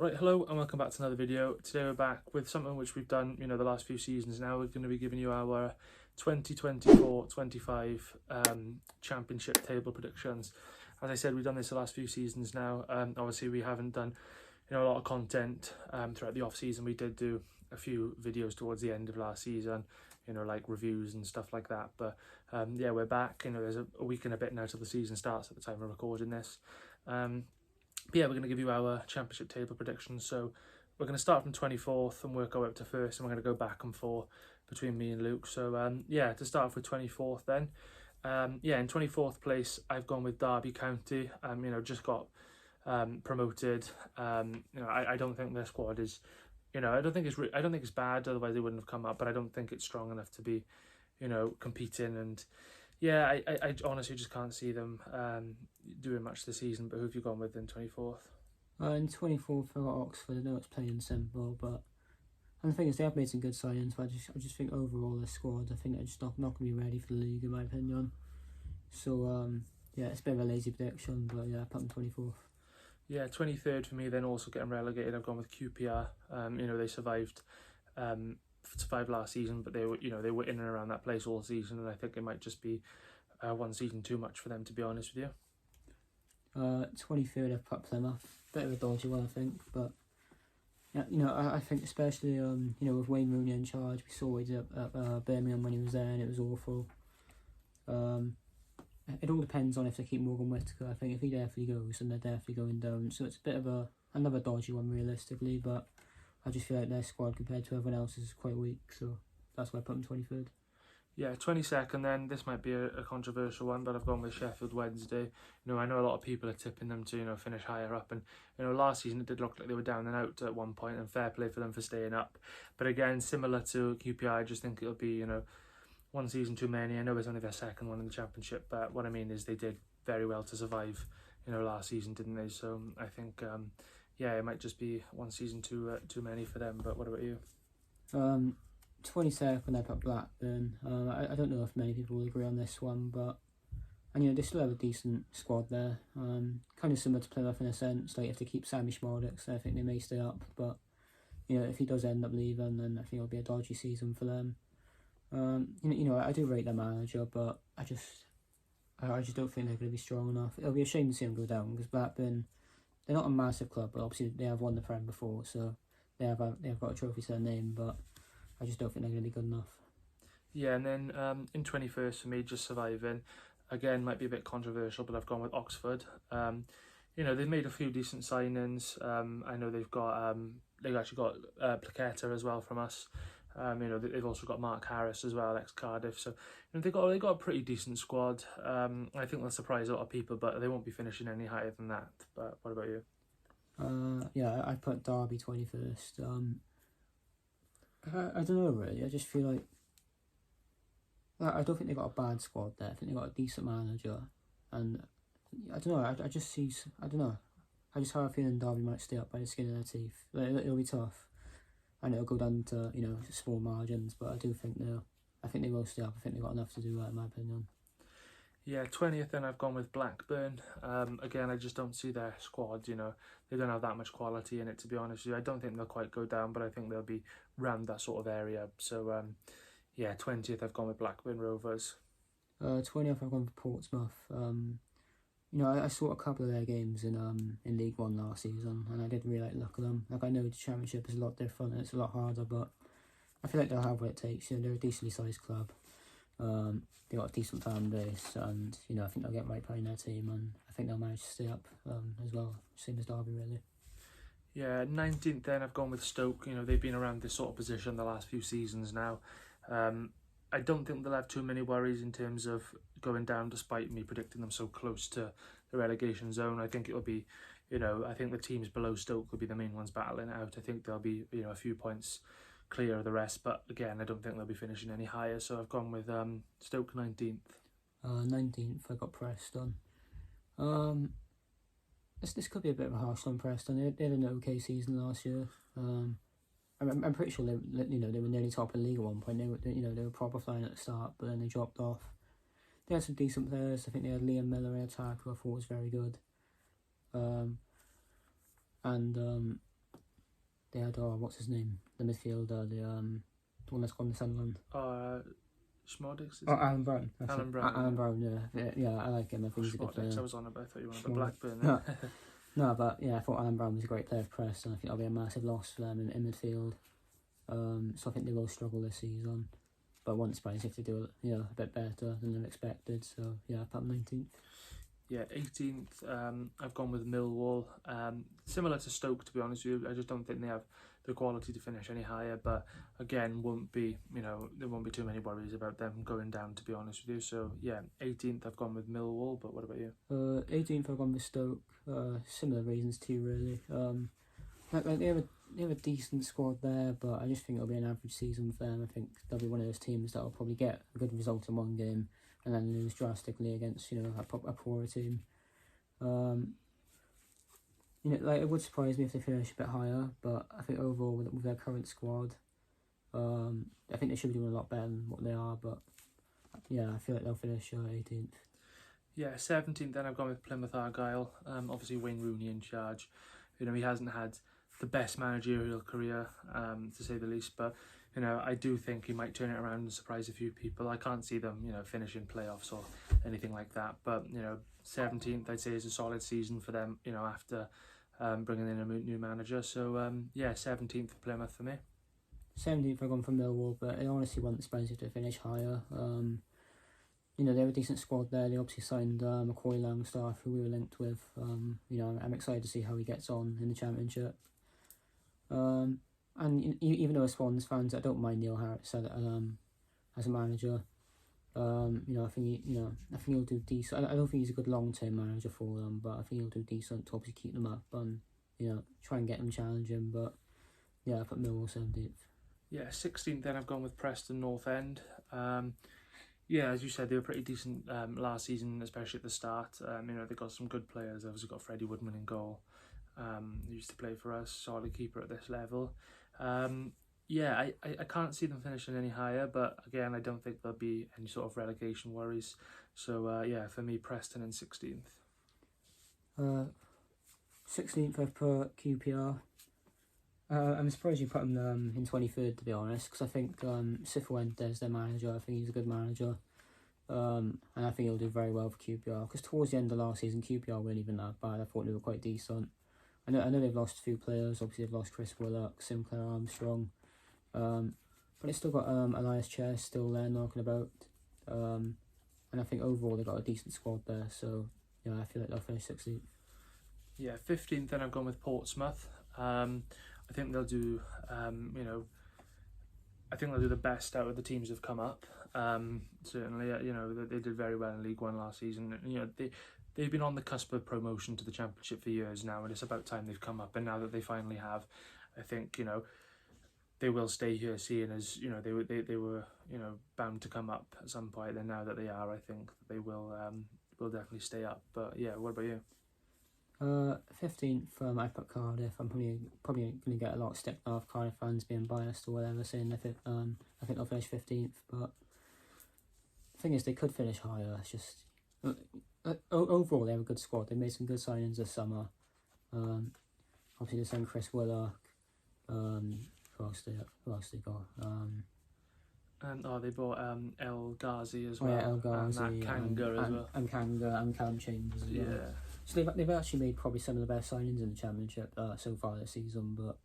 Right, hello and welcome back to another video. Today we're back with something which we've done, the last few seasons now. We're going to be giving you our 2024-25 championship table predictions. As I said, we've done this the last few seasons now. Obviously we haven't done, a lot of content throughout the off season. We did do a few videos towards the end of last season, like reviews and stuff like that. But yeah, we're back. There's a week and a bit now till the season starts at the time of recording this. But yeah, we're going to give you our championship table predictions. So we're going to start from 24th and work our way up to first, and we're going to go back and forth between me and Luke. So yeah, to start off with 24th then. Yeah, in 24th place, I've gone with Derby County. Just got promoted. I don't think their squad is, I don't think it's bad. Otherwise they wouldn't have come up. But I don't think it's strong enough to be, competing. And yeah, I honestly just can't see them doing much this season. But who have you gone with in 24th? In 24th, I got Oxford. I know it's playing simple, but and the thing is, they have made some good signings. But I just think overall their squad, I think they're just not going to be ready for the league, in my opinion. So yeah, it's a bit of a lazy prediction, but yeah, I put them 24th. Yeah, 23rd for me. Then also getting relegated, I've gone with QPR. They survived last season, but they were they were in and around that place all season, and I think it might just be one season too much for them, to be honest with you. 23rd, I've put Plymouth. Bit of a dodgy one, I think, but yeah, I think especially with Wayne Rooney in charge, we saw what he did at Birmingham when he was there, and it was awful. It all depends on if they keep Morgan Whittaker. I think if he definitely goes, then they're definitely going down. So it's a bit of another dodgy one realistically, but I just feel like their squad compared to everyone else is quite weak, so that's why I put them 23rd. Yeah, 22nd then. This might be a controversial one, but I've gone with Sheffield Wednesday. I know a lot of people are tipping them to, finish higher up. And, last season it did look like they were down and out at one point, and fair play for them for staying up. But again, similar to QPR, I just think it'll be, one season too many. I know it's only their second one in the championship, but what I mean is they did very well to survive, last season, didn't they? So I think, yeah, it might just be one season too many for them. But what about you? 22nd, I put Blackburn. I don't know if many people will agree on this one, but they still have a decent squad there. Kind of similar to Plymouth in a sense. Like if they keep Sammy Schmoldick, I think they may stay up. But if he does end up leaving, then I think it'll be a dodgy season for them. I do rate their manager, but I just don't think they're going to be strong enough. It'll be a shame to see them go down because Blackburn, they're not a massive club, but obviously they have won the Prem before, so they have got a trophy to their name, but I just don't think they're going to be good enough. Yeah, and then in 21st for me, just surviving. Again, might be a bit controversial, but I've gone with Oxford. They've made a few decent signings. I know they've actually got Plaqueta as well from us. They've also got Mark Harris as well, ex-Cardiff. So they've got a pretty decent squad. I think they'll surprise a lot of people, but they won't be finishing any higher than that. But what about you? Yeah, I put Derby 21st. I don't know really. I just feel like I don't think they got a bad squad there. I think they got a decent manager, and I don't know. I just have a feeling Derby might stay up by the skin of their teeth. It'll be tough, and it'll go down to small margins. But I think they will stay up. I think they've got enough to do that, in my opinion. Yeah, 20th then I've gone with Blackburn. Again, I just don't see their squad, they don't have that much quality in it, to be honest with you. I don't think they'll quite go down, but I think they'll be around that sort of area. So, yeah, 20th I've gone with Blackburn Rovers. 20th I've gone for Portsmouth. I saw a couple of their games in League One last season, and I didn't really like the look of them. Like, I know the Championship is a lot different and it's a lot harder, but I feel like they'll have what it takes. They're a decently sized club. They've got a decent fan base, and I think they'll get right behind their team, and I think they'll manage to stay up as well, same as Derby really. Yeah, 19th then I've gone with Stoke. They've been around this sort of position the last few seasons now. I don't think they'll have too many worries in terms of going down, despite me predicting them so close to the relegation zone. I think it'll be, I think the teams below Stoke will be the main ones battling it out. I think there'll be, a few points clear of the rest, but again, I don't think they'll be finishing any higher, so I've gone with Stoke 19th. 19th, I got Preston. This could be a bit of a harsh on Preston. They had an okay season last year. I'm pretty sure they were nearly top in the league at one point. They were proper flying at the start, but then they dropped off. They had some decent players. I think they had Liam Miller in attack, who I thought was very good. And they had what's his name, the midfielder, the one that's gone to Sunderland. Schmodix. Alan Brown. Alan Brown. Alan Brown. Yeah, I like him. I think he's a good player. I was on about. I thought you wanted about Blackburn. No, but yeah, I thought Alan Brown was a great player for Preston. I think that'll be a massive loss for them in midfield. So I think they will struggle this season. But once surprised if they do a bit better than they've expected. So yeah, I've put 19th. Yeah, 18th. I've gone with Millwall. Similar to Stoke, to be honest with you. I just don't think they have the quality to finish any higher. But again, there won't be too many worries about them going down, to be honest with you. So yeah, 18th I've gone with Millwall. But what about you? 18th I've gone with Stoke. Similar reasons to you, really. Like they have a decent squad there, but I just think it'll be an average season for them. I think they'll be one of those teams that'll probably get a good result in one game and then lose drastically against a poorer team. It would surprise me if they finish a bit higher, but I think overall with their current squad, I think they should be doing a lot better than what they are. But yeah, I feel like they'll finish 18th. Yeah, 17th. Then I've gone with Plymouth Argyle. Obviously Wayne Rooney in charge. He hasn't had the best managerial career, to say the least, but I do think he might turn it around and surprise a few people. I can't see them, finishing playoffs or anything like that, but 17th I'd say is a solid season for them, after bringing in a new manager. So 17th for Plymouth for me. 17th I've gone for Millwall, but I honestly wouldn't surprise if they finish higher. They have a decent squad there. They obviously signed McCoy Langstaff, who we were linked with. I'm excited to see how he gets on in the Championship. And even though as SWANS fans, I don't mind Neil Harris as a manager. I think he'll do decent. I don't think he's a good long-term manager for them, but I think he'll do decent to obviously keep them up and try and get them challenging. But yeah, I put Millwall 17th. Yeah, 16th. Then I've gone with Preston North End. Yeah, as you said, they were pretty decent last season, especially at the start. They got some good players. They've obviously got Freddie Woodman in goal. He used to play for us, solid keeper at this level. I can't see them finishing any higher, but again, I don't think there'll be any sort of relegation worries. So for me, Preston in 16th. 16th I've put QPR. I'm surprised you put them in 23rd, to be honest, because I think Cifuentes, their manager, I think he's a good manager. And I think he'll do very well for QPR, because towards the end of last season, QPR weren't even that bad. I thought they were quite decent. I know they've lost a few players. Obviously, they've lost Chris Willock, Sinclair Armstrong. But they've still got Elias Chair still there knocking about. And I think overall they've got a decent squad there. So, yeah, I feel like they'll finish 16th. Yeah, 15th, then I've gone with Portsmouth. I think they'll do, I think they'll do the best out of the teams that have come up. Certainly, they did very well in League One last season. They've been on the cusp of promotion to the Championship for years now, and it's about time they've come up. And now that they finally have, I think they will stay here, seeing as they were bound to come up at some point. And now that they are, I think they will definitely stay up. But yeah, what about you? 15th, I put Cardiff. I'm probably going to get a lot of stick now of Cardiff fans being biased or whatever, saying I think they'll finish 15th. But the thing is, they could finish higher. It's just overall they have a good squad. They made some good signings this summer. Obviously they signed Chris Willock. Who else they got? They bought El Ghazi as well. Yeah, El Ghazi and Kanga as well. And Kanga and Callum Chambers as well. Yeah. So they've actually made probably some of the best signings in the Championship so far this season, but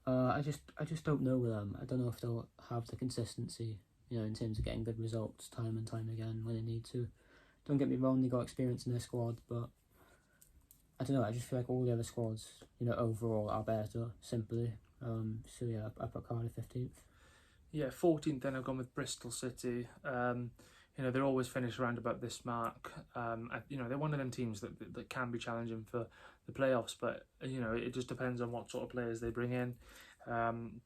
I just don't know with them. I don't know if they'll have the consistency, in terms of getting good results time and time again when they need to. Don't get me wrong, they got experience in their squad, but I don't know. I just feel like all the other squads, overall are better. Simply. So yeah, I put Cardiff 15th. Yeah, 14th. Then I've gone with Bristol City. They're always finished around about this mark. They're one of them teams that can be challenging for the playoffs, but it just depends on what sort of players they bring in.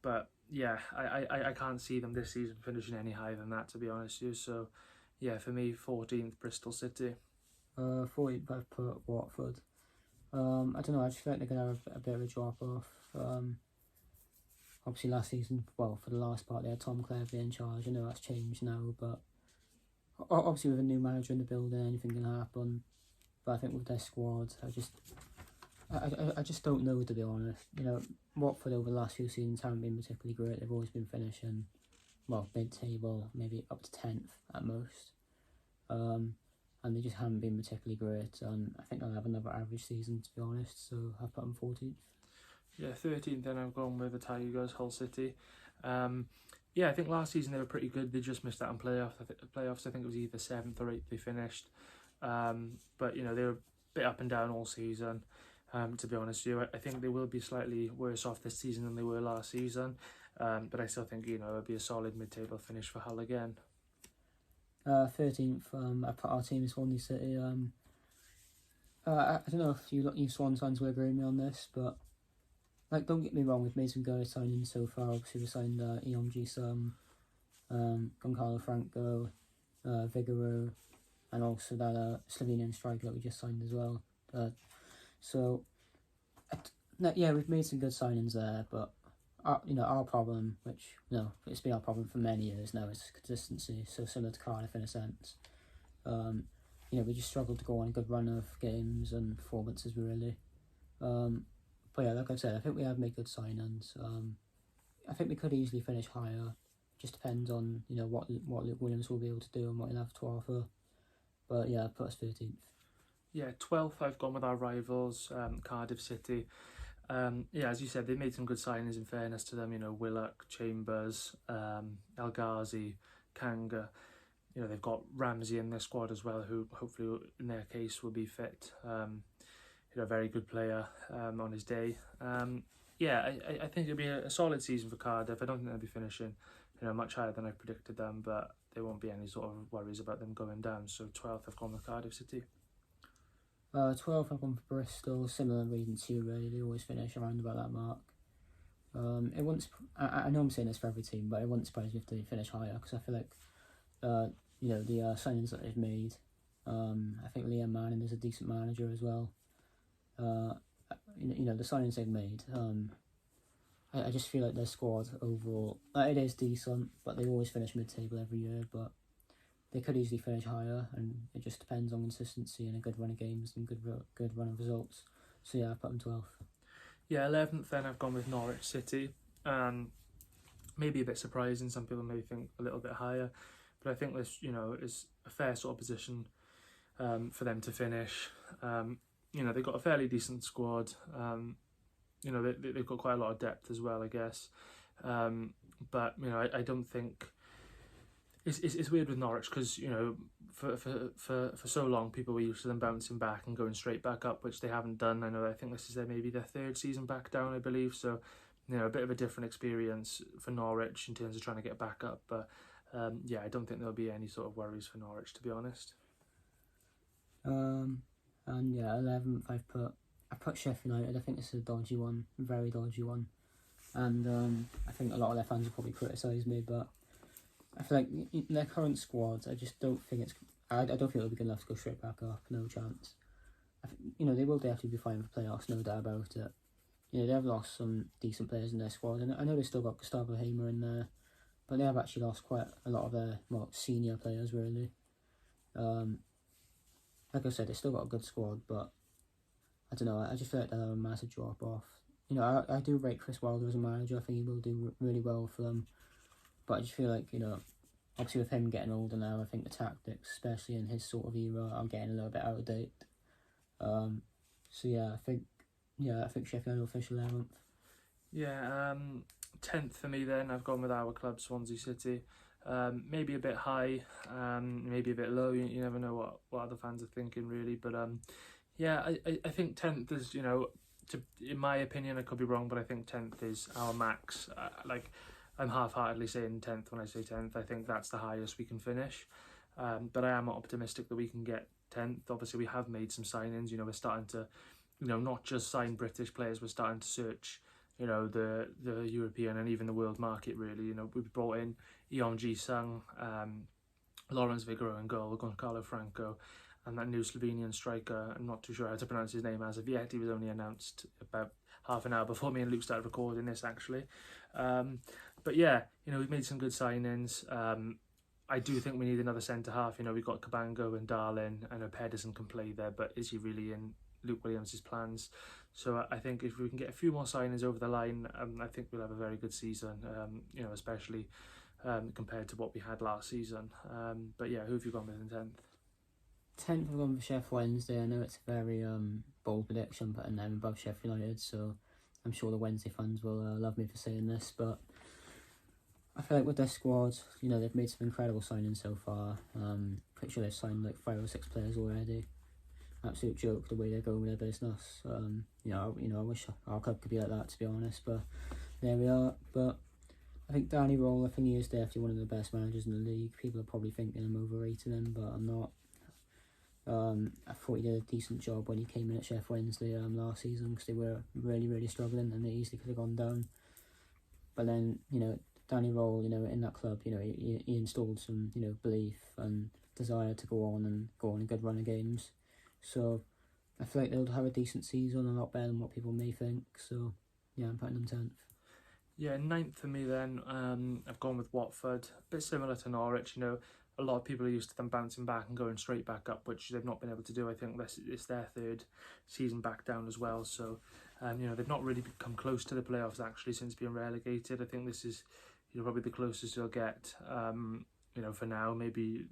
But yeah, I can't see them this season finishing any higher than that, to be honest with you. So yeah, for me, 14th, Bristol City. 14th, I've put Watford. I don't know. I just feel like they're gonna have a bit of a drop off. Obviously last season, well, for the last part, they had Tom Cleverley in charge. I know that's changed now, but obviously with a new manager in the building, anything can happen. But I think with their squad, I just don't know, to be honest. Watford over the last few seasons haven't been particularly great. They've always been finishing, well, mid-table, maybe up to 10th at most. And they just haven't been particularly great. I think they'll have another average season, to be honest, so I've put them 14th. Yeah, 13th then I've gone with the Tigers, Hull City. Yeah, I think last season they were pretty good. They just missed out on playoffs. I think it was either 7th or 8th they finished. But, they were a bit up and down all season. To be honest with you, I think they will be slightly worse off this season than they were last season. But I still think, it'll be a solid mid-table finish for Hull again. 13th, I put our team as Swansea City. I don't know if you Swans fans will agree with me on this, but don't get me wrong, we've made some good signings so far. Obviously, we signed Eom Sung, Goncalo Franco, Vigouroux, and also that Slovenian striker that we just signed as well. We've made some good signings there, but our problem, which it's been our problem for many years now, is consistency. So similar to Cardiff in a sense. We just struggled to go on a good run of games and performances really. But yeah, like I said, I think we have made good signings. I think we could easily finish higher. Just depends on what Luke Williams will be able to do and what he'll have to offer. But yeah, put us 13th. Yeah, 12th I've gone with our rivals, Cardiff City. As you said, they made some good signings in fairness to them. Willock, Chambers, El Ghazi, Kanga. They've got Ramsey in their squad as well, who hopefully in their case will be fit. A very good player on his day. I think it'll be a solid season for Cardiff. I don't think they'll be finishing much higher than I predicted them, but there won't be any sort of worries about them going down. So 12th I've gone with Cardiff City. 12th I've gone for Bristol. Similar reasons to you really. They always finish around about that mark. It wouldn't. I know I'm saying this for every team, but it wouldn't surprise me if they finish higher, because I feel like the signings that they've made. I think Liam Manning is a decent manager as well. The signings they've made. I just feel like their squad overall, it is decent, but they always finish mid-table every year. But they could easily finish higher, and it just depends on consistency and a good run of games and good run of results. So yeah, I put them 12th. Yeah, 11th then I've gone with Norwich City. Maybe a bit surprising. Some people may think a little bit higher, but I think this is a fair sort of position for them to finish. They've got a fairly decent squad. They've got quite a lot of depth as well, I guess. But I don't think it's weird with Norwich, because for so long people were used to them bouncing back and going straight back up, which they haven't done. I think this is maybe their 3rd season back down, I believe. So a bit of a different experience for Norwich in terms of trying to get back up. But I don't think there'll be any sort of worries for Norwich, to be honest. And 11th I put Sheffield United. I think this is a dodgy one, a very dodgy one, and I think a lot of their fans will probably criticise me, but I feel like their current squad, I just don't think I don't think it'll be good enough to go straight back up. No chance. They will definitely be fine for playoffs, no doubt about it. They have lost some decent players in their squad, and I know they still got Gustavo Hamer in there, but they have actually lost quite a lot of their senior players really. Like I said, they still got a good squad, but I don't know, I just feel like they'll have a massive drop off. I do rate Chris Wilder as a manager. I think he will do really well for them, but I just feel like, obviously with him getting older now, I think the tactics, especially in his sort of era, are getting a little bit out of date. I think Sheffield will finish 11th. Yeah, 10th for me then. I've gone with our club, Swansea City. Maybe a bit high, maybe a bit low. You never know what other fans are thinking really, but I think 10th is, in my opinion, I could be wrong, but I think 10th is our max. I'm half-heartedly saying 10th when I say 10th. I think that's the highest we can finish, but I am optimistic that we can get 10th. Obviously we have made some signings. We're starting to not just sign British players, we're starting to search the European and even the world market really. We've brought in Eom Sung, Lawrence Vigouroux in goal, Goncalo Franco, and that new Slovenian striker. I'm not too sure how to pronounce his name as of yet. He was only announced about half an hour before me and Luke started recording this actually. But yeah, we've made some good signings. I do think we need another centre half. We've got Cabango and Darlin. I know Pedersen can play there, but is he really in Luke Williams' plans. So I think if we can get a few more signings over the line, I think we'll have a very good season, especially compared to what we had last season. But yeah, who have you gone with in 10th? 10th, I've gone for Sheffield Wednesday. I know it's a very bold prediction, putting them above Sheffield United, so I'm sure the Wednesday fans will love me for saying this, but I feel like with their squad, they've made some incredible signings so far. Pretty sure they've signed like 5 or 6 players already. Absolute joke the way they're going with their business. I wish our club could be like that, to be honest, but there we are. But I think Danny Role, I think he is definitely one of the best managers in the league. People are probably thinking I'm overrating him, but I'm not. I thought he did a decent job when he came in at Sheffield Wednesday last season, because they were really, really struggling and they easily could have gone down. But then, Danny Role, in that club, he installed some, belief and desire to go on a good run of games. So I feel like they'll have a decent season, a lot better than what people may think. So yeah, I'm putting them 10th. Yeah, 9th for me then. I've gone with Watford. A bit similar to Norwich, a lot of people are used to them bouncing back and going straight back up, which they've not been able to do. I think it's their 3rd season back down as well. So, they've not really come close to the playoffs actually since being relegated. I think this is, probably the closest they'll get, for now. Maybe,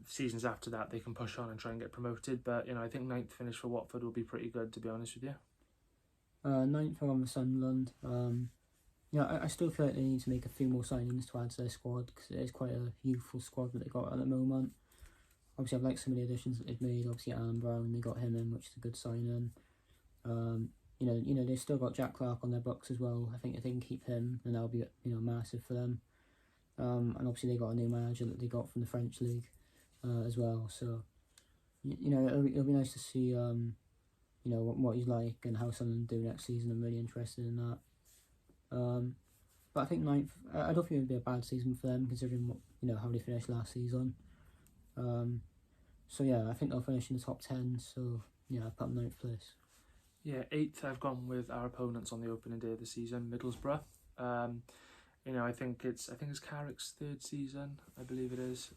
seasons after that they can push on and try and get promoted. But, I think 9th finish for Watford will be pretty good, to be honest with you. 9th, I'm on with Sunderland. I still feel like they need to make a few more signings to add to their squad, because it is quite a youthful squad that they got at the moment. Obviously, I've liked some of the additions that they've made. Obviously, Alan Brown, they got him in, which is a good signing. They've still got Jack Clark on their books as well. I think if they can keep him, then that'll be massive for them. And obviously, they got a new manager that they got from the French league as well. So, it'll be nice to see what he's like and how Sunderland do next season. I'm really interested in that. But I think 9th, I don't think it would be a bad season for them, considering what, how they finished last season. So yeah, I think they'll finish in the top 10. So yeah, I put them 9th place. Yeah, 8th, I've gone with our opponents on the opening day of the season, Middlesbrough. I think it's Carrick's 3rd season, I believe it is.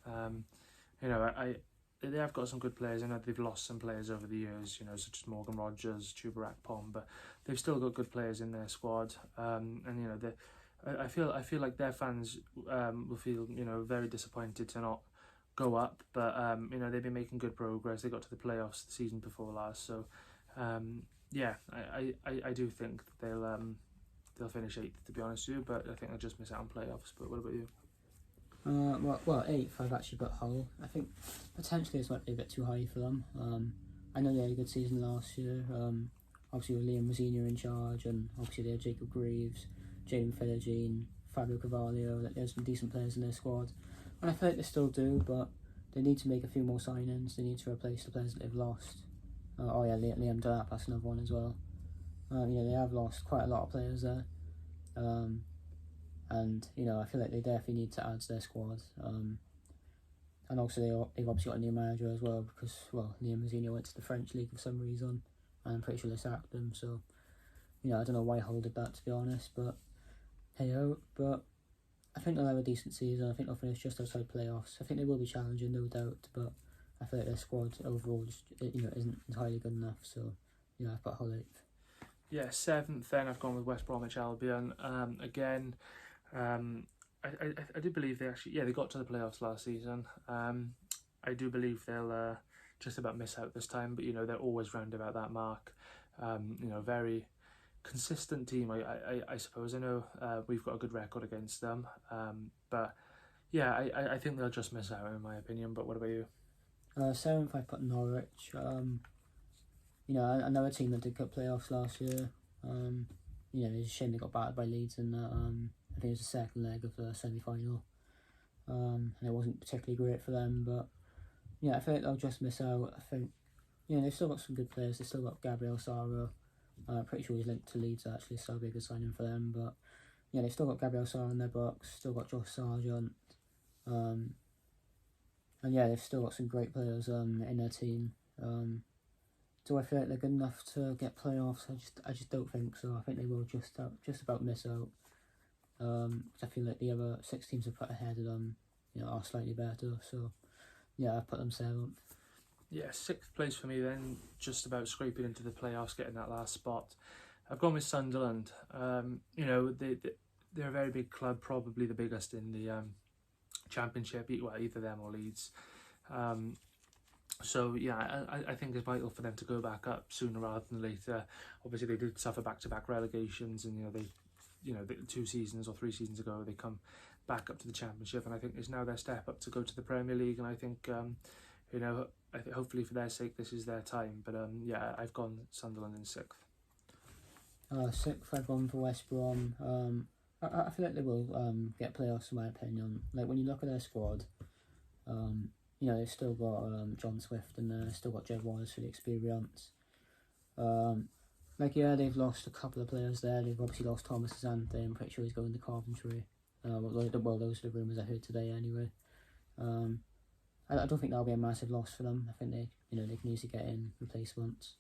They have got some good players. I know they've lost some players over the years, such as Morgan Rogers, Tubarak Pom, but they've still got good players in their squad. I feel like their fans will feel, very disappointed to not go up, but they've been making good progress. They got to the playoffs the season before last, so I do think they'll finish 8th, to be honest with you, but I think they'll just miss out on playoffs. But what about you? Well, 8th, I've actually got Hull. I think potentially this might be a bit too high for them. I know they had a good season last year. Obviously with Liam Rosenior in charge, and obviously they had Jacob Greaves, Jaden Philogene, Fabio Carvalho. There's some decent players in their squad, and I feel like they still do, but they need to make a few more signings. They need to replace the players that they've lost. Liam Delap, that's another one as well. They have lost quite a lot of players there. And I feel like they definitely need to add to their squad. And also they've obviously got a new manager as well, because Liam Rosenior went to the French league for some reason, and I'm pretty sure they sacked him. So I don't know why Hull did that, to be honest. But hey ho. But I think they'll have a decent season. I think they'll finish just outside playoffs. I think they will be challenging, no doubt. But I feel like their squad overall just isn't entirely good enough. So I've got Hull 8th. Yeah, 7th. Then I've gone with West Bromwich Albion. Again. I do believe they got to the playoffs last season. I do believe they'll just about miss out this time, but they're always round about that mark. Very consistent team, I suppose. I know we've got a good record against them, but yeah, I think they'll just miss out in my opinion. But what about you? 7th, I put Norwich. Another team that did get playoffs last year. It's a shame they got battered by Leeds in that. I think it was the second leg of the semi-final, and it wasn't particularly great for them. But yeah, I feel like they'll just miss out. I think they've still got some good players. They've still got Gabriel Sara. Pretty sure he's linked to Leeds actually, so that'll be a good signing for them. But they've still got Gabriel Sara in their books. Still got Josh Sargent. And they've still got some great players in their team. Do I feel like they're good enough to get playoffs? I just don't think so. I think they will just about miss out. I feel like the other 6 teams have put ahead of them, are slightly better. So yeah, I put them 7th. Yeah, sixth place for me then, just about scraping into the playoffs, getting that last spot. I've gone with Sunderland. You know, they're a very big club, probably the biggest in the Championship, well, either them or Leeds. So yeah, I think it's vital for them to go back up sooner rather than later. Obviously, they did suffer back-to-back relegations, and they 2 seasons or 3 seasons ago they come back up to the Championship, and I think it's now their step up to go to the Premier League. And I think I think hopefully for their sake this is their time. But yeah, I've gone Sunderland in sixth. Sixth, I've gone for West Brom. I feel like they will get playoffs in my opinion. Like when you look at their squad, they've still got John Swift and they've still got Jed Wallace for the experience. They've lost a couple of players there. They've obviously lost Thomas Asante. I'm pretty sure he's going to Coventry. Well, those are the rumours I heard today anyway. I don't think that'll be a massive loss for them. I think they can easily get in replacements.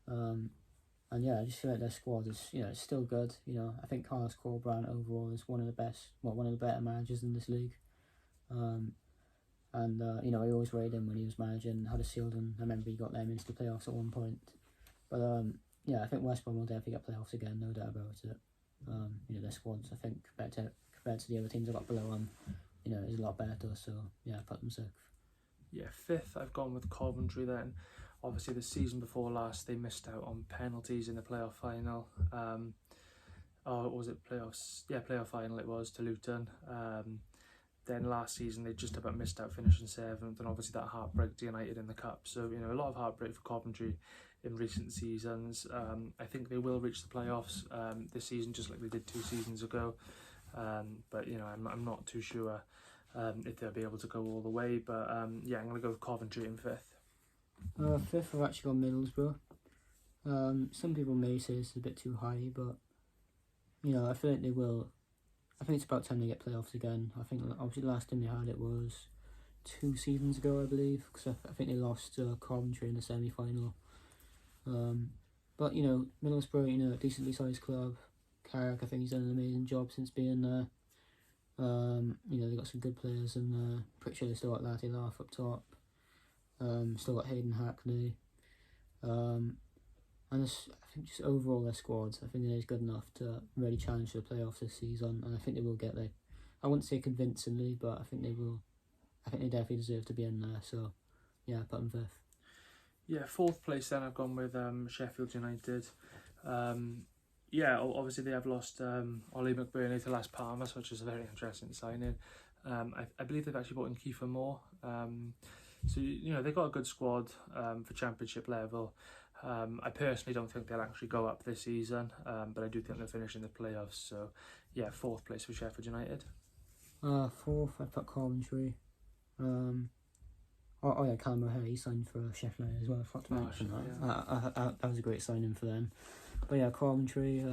And yeah, I just feel like their squad is it's still good. I think Carlos Corberán overall is one of the better managers in this league. I always rated him when he was managing Huddersfield, and I remember he got them into the playoffs at one point. But I think West Brom will definitely get playoffs again, no doubt about it. Their squads, I think, compared to the other teams I got below them, is a lot better. So yeah, put them sixth. Yeah, fifth, I've gone with Coventry then. Obviously, the season before last, they missed out on penalties in the playoff final. Was it playoffs? Yeah, playoff final it was, to Luton. Then last season, they just about missed out, finishing 7th, and obviously that heartbreak to United in the Cup. So, a lot of heartbreak for Coventry in recent seasons. I think they will reach the playoffs this season, just like they did 2 seasons ago. But, I'm not too sure if they'll be able to go all the way. But, I'm going to go with Coventry in fifth. Fifth, I've actually got Middlesbrough. Some people may say it's a bit too high, but, I feel like they will. I think it's about time they get playoffs again. I think obviously the last time they had it was 2 seasons ago, I believe, because I think they lost Coventry in the semi-final. But Middlesbrough, a decently sized club. Carrick, I think he's done an amazing job since being there. They've got some good players, and pretty sure they still got Latte Laugh up top. Still got Hayden Hackney. And I think just overall their squad, I think it is good enough to really challenge the playoffs this season, and I think they will get there. I wouldn't say convincingly, but I think they will. I think they definitely deserve to be in there. So, yeah, put them fifth. Yeah, fourth place then I've gone with Sheffield United. Obviously they have lost Ollie McBurney to Las Palmas, which is a very interesting signing. I believe they've actually brought in Kiefer Moore. So, they've got a good squad for Championship level. I personally don't think they'll actually go up this season, but I do think they'll finish in the playoffs. So, yeah, fourth place for Sheffield United. Fourth, I put Coventry. Callum O'Hare, he signed for Sheffield United as well. I forgot to mention that. Yeah. That was a great signing for them. But yeah, Coventry,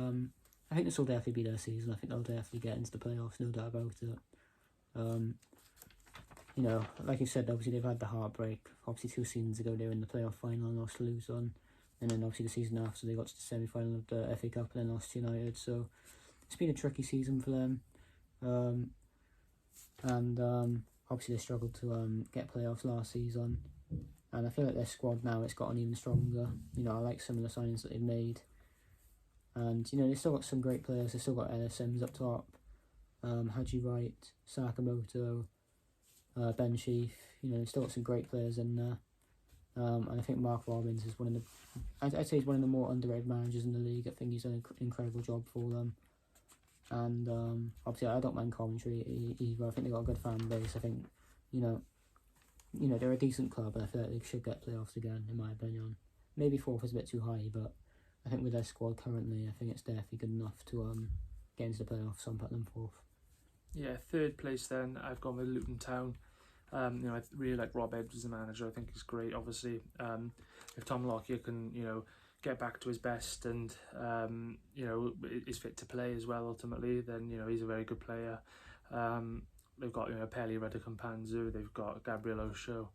I think this will definitely be their season. I think they'll definitely get into the playoffs, no doubt about it. Like you said, obviously they've had the heartbreak. Obviously 2 seasons ago they were in the playoff final and lost to Luton. And then obviously the season after they got to the semi-final of the FA Cup and then lost to United. So it's been a tricky season for them. Obviously they struggled to get playoffs last season. And I feel like their squad now, it's gotten even stronger. I like some of the signings that they've made. And, they've still got some great players. They've still got Ellis Sims up top. Haji Wright, Sakamoto, Ben Sheaf. They've still got some great players in there. And I think Mark Robbins is I'd say he's one of the more underrated managers in the league. I think he's done an incredible job for them. And obviously I don't mind Coventry either. I think they've got a good fan base. I think, they're a decent club, and I feel like they should get playoffs again, in my opinion. Maybe fourth is a bit too high, but I think with their squad currently, I think it's definitely good enough to get into the playoffs, so I'm putting them fourth. Yeah, third place then, I've gone with Luton Town. I really like Rob Edwards as the manager. I think he's great, obviously. If Tom Lockyer can, get back to his best and, is fit to play as well, ultimately, then, he's a very good player. They've got, Pele Redikampanzu, they've got Gabriel Osho,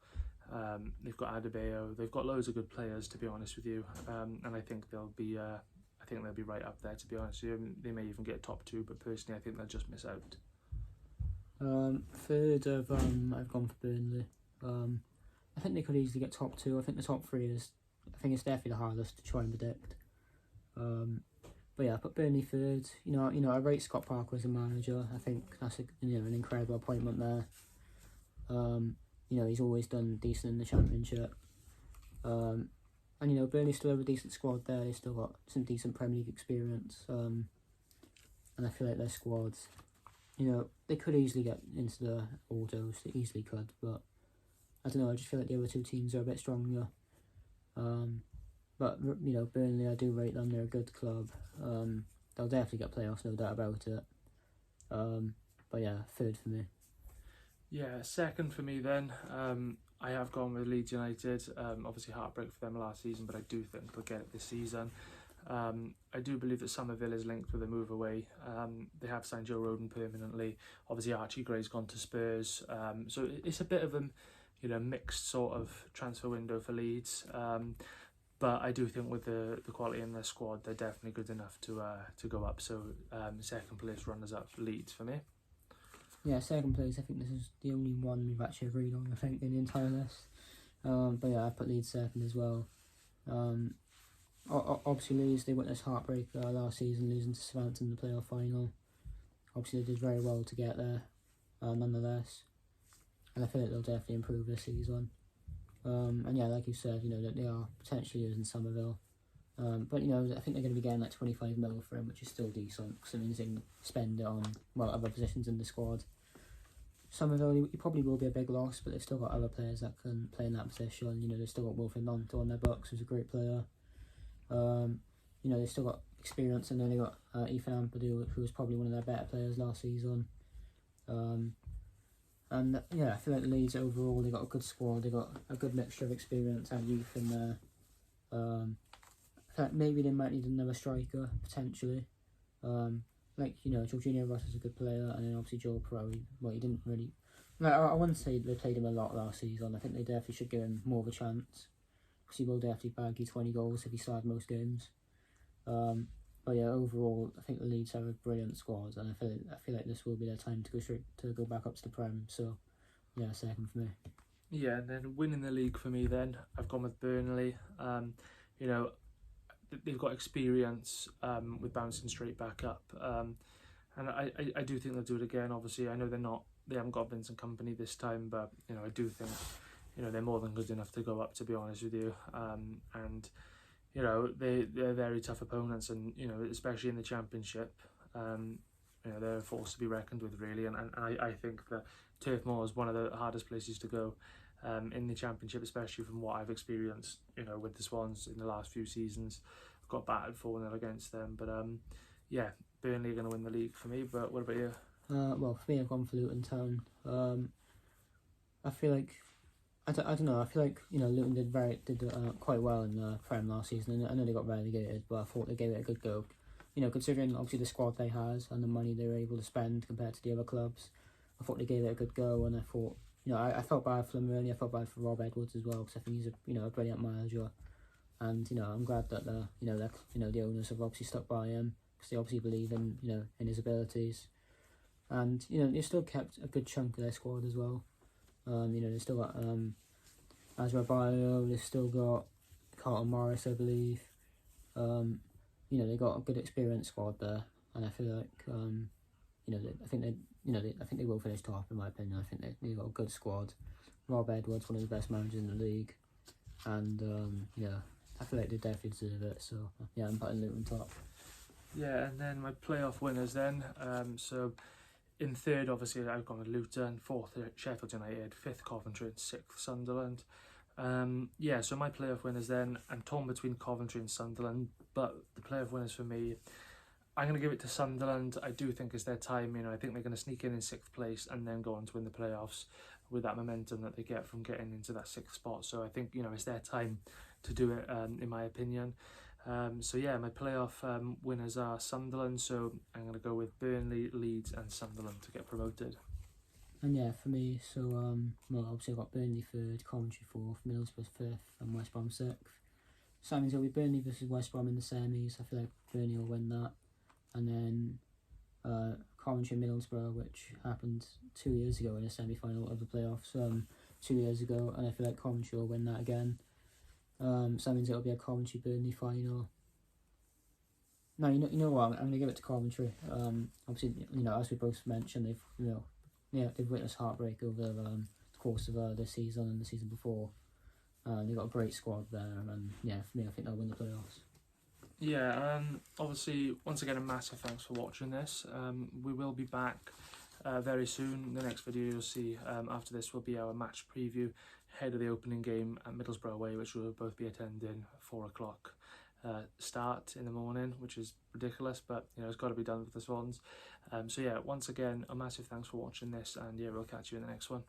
they've got Adebayo, they've got loads of good players, to be honest with you. And I think they'll be right up there, to be honest with you. They may even get top 2, but personally I think they'll just miss out. Third, I've gone for Burnley. I think they could easily get top 2. I think the top 3 is, I think it's definitely the hardest to try and predict. But yeah, I put Burnley 3rd. I rate Scott Parker as a manager. I think that's an incredible appointment there. He's always done decent in the Championship. And Burnley still have a decent squad there. They still got some decent Premier League experience. And I feel like their squads, they could easily get into the autos. They easily could, but I don't know. I just feel like the other 2 teams are a bit stronger. But Burnley, I do rate them. They're a good club. They'll definitely get playoffs, no doubt about it. But yeah, 3rd for me. Yeah, 2nd for me then. I have gone with Leeds United. Obviously heartbreak for them last season, but I do think they'll get it this season. I do believe that Somerville is linked with a move away. They have signed Joe Rodon permanently. Obviously Archie Gray's gone to Spurs. So it's a bit of a mixed sort of transfer window for Leeds. But I do think with the quality in their squad, they're definitely good enough to go up. So 2nd place runners up for Leeds for me. Yeah, 2nd place. I think this is the only one we've actually agreed on, I think, in the entire list. But yeah, I put Leeds 2nd as well. Obviously Leeds, they witnessed heartbreak last season, losing to Southampton in the playoff final. Obviously they did very well to get there, nonetheless. And I feel like they'll definitely improve this season. And yeah, like you said, that they are potentially losing Somerville. But I think they're going to be getting like 25 mil for him, which is still decent, because it means they can spend it on other positions in the squad. Somerville, he probably will be a big loss, but they've still got other players that can play in that position. They've still got Wilfred Monto on their books, who's a great player. They've still got experience, and then they got Ethan Ampadu, who was probably one of their better players last season. And yeah, I feel like Leeds overall, they got a good squad. They got a good mixture of experience and youth in there. Maybe they might need another striker potentially. Jorginho Ross is a good player, and then obviously Joel Pro. He didn't really. I wouldn't say they played him a lot last season. I think they definitely should give him more of a chance, because he will definitely bag you 20 goals if he started most games. But yeah, overall, I think the Leeds have a brilliant squad, and I feel like this will be their time to go back up to the Prem. So yeah, 2nd for me. Yeah, and then winning the league for me then, I've gone with Burnley. They've got experience with bouncing straight back up. And I do think they'll do it again. Obviously, I know they haven't got Vincent Kompany this time, but I do think they're more than good enough to go up, to be honest with you. And they're very tough opponents, and especially in the Championship, they're a force to be reckoned with, really. And I think that Turf Moor is one of the hardest places to go in the Championship, especially from what I've experienced with the Swans in the last few seasons. I've got battered 4-0 against them, but yeah, Burnley are going to win the league for me. But what about you? Well, for me, I've gone for Luton Town. I feel like I don't know. I feel like Luton did quite well in the Prem last season. And I know they got relegated, but I thought they gave it a good go. Considering obviously the squad they had and the money they were able to spend compared to the other clubs, I thought they gave it a good go. And I thought I felt bad for them really. I felt bad for Rob Edwards as well, because I think he's a brilliant manager. And I'm glad that the owners have obviously stuck by him, because they obviously believe in his abilities. And they still kept a good chunk of their squad as well. They've still got Azra Bio, they've still got Carlton Morris, I believe. They got a good experienced squad there, and I feel like I think they will finish top, in my opinion. I think they got a good squad. Rob Edwards, one of the best managers in the league, and I feel like they definitely deserve it. So yeah, I'm putting Luton top. Yeah, and then my playoff winners then. So in 3rd, obviously, I've gone with Luton. 4th, Sheffield United. 5th, Coventry. And 6th, Sunderland. So my playoff winners then, I'm torn between Coventry and Sunderland, but the playoff winners for me, I'm going to give it to Sunderland. I do think it's their time. I think they're going to sneak in 6th place and then go on to win the playoffs with that momentum that they get from getting into that 6th spot. So I think, it's their time to do it, in my opinion. My playoff winners are Sunderland, so I'm going to go with Burnley, Leeds and Sunderland to get promoted. And yeah, for me, so obviously I've got Burnley 3rd, Coventry 4th, Middlesbrough 5th and West Brom 6th. So that means it'll be Burnley versus West Brom in the semis. I feel like Burnley will win that. And then Coventry and Middlesbrough, which happened 2 years ago in a semi-final of the playoffs. 2 years ago, and I feel like Coventry will win that again. So that means it'll be a Coventry-Burnley final. No, you know what? I'm going to give it to Coventry. Obviously, as we both mentioned, they've witnessed heartbreak over the course of this season and the season before. They've got a great squad there, and for me, I think they'll win the playoffs. Yeah, obviously, once again, a massive thanks for watching this. We will be back very soon. The next video you'll see after this will be our match preview ahead of the opening game at Middlesbrough away, which we'll both be attending 4 o'clock start in the morning, which is ridiculous, but it's got to be done with the Swans. So yeah, once again, a massive thanks for watching this, and yeah, we'll catch you in the next one.